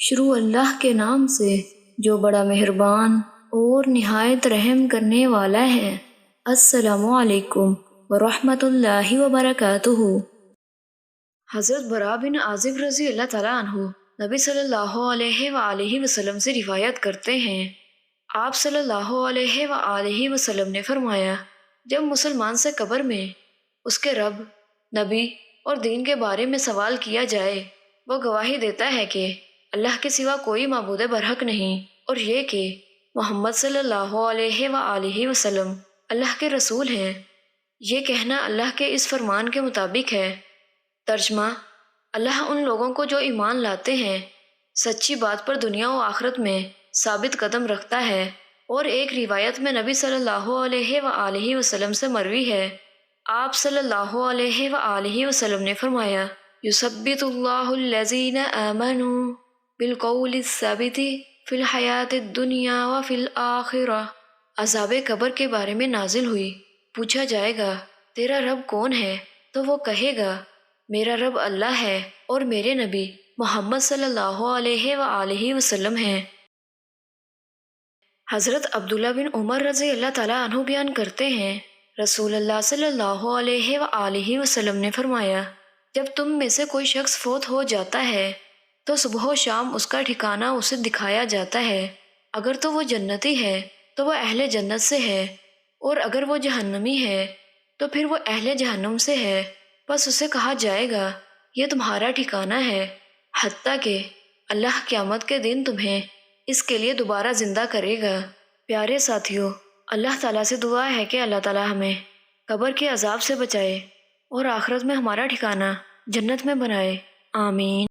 شروع اللہ کے نام سے جو بڑا مہربان اور نہایت رحم کرنے والا ہے۔ السلام علیکم ورحمۃ اللہ وبرکاتہ۔ حضرت براء بن عازب رضی اللہ تعالیٰ عنہ نبی صلی اللہ علیہ وآلہ وسلم سے روایت کرتے ہیں، آپ صلی اللہ علیہ وآلہ وسلم نے فرمایا، جب مسلمان سے قبر میں اس کے رب، نبی اور دین کے بارے میں سوال کیا جائے، وہ گواہی دیتا ہے کہ اللہ کے سوا کوئی معبود برحق نہیں، اور یہ کہ محمد صلی اللہ علیہ وآلہ وسلم اللہ کے رسول ہیں۔ یہ کہنا اللہ کے اس فرمان کے مطابق ہے۔ ترجمہ: اللہ ان لوگوں کو جو ایمان لاتے ہیں سچی بات پر دنیا و آخرت میں ثابت قدم رکھتا ہے۔ اور ایک روایت میں نبی صلی اللہ علیہ وآلہ وسلم سے مروی ہے، آپ صلی اللہ علیہ وآلہ وسلم نے فرمایا، یثبت اللہ الذین آمنوا بالقول الثابت فی الحیاۃ الدنیا وفی الآخرہ۔ عذاب قبر کے بارے میں نازل ہوئی۔ پوچھا جائے گا، تیرا رب کون ہے؟ تو وہ کہے گا، میرا رب اللہ ہے اور میرے نبی محمد صلی اللہ علیہ وآلہ وسلم ہیں۔ حضرت عبداللہ بن عمر رضی اللہ تعالیٰ عنہ بیان کرتے ہیں، رسول اللہ صلی اللہ علیہ وآلہ وسلم نے فرمایا، جب تم میں سے کوئی شخص فوت ہو جاتا ہے تو صبح و شام اس کا ٹھکانہ اسے دکھایا جاتا ہے۔ اگر تو وہ جنتی ہے تو وہ اہل جنت سے ہے، اور اگر وہ جہنمی ہے تو پھر وہ اہل جہنم سے ہے۔ بس اسے کہا جائے گا، یہ تمہارا ٹھکانہ ہے، حتیٰ کہ اللہ قیامت کے دن تمہیں اس کے لیے دوبارہ زندہ کرے گا۔ پیارے ساتھیو، اللہ تعالیٰ سے دعا ہے کہ اللہ تعالیٰ ہمیں قبر کے عذاب سے بچائے اور آخرت میں ہمارا ٹھکانہ جنت میں بنائے۔ آمین۔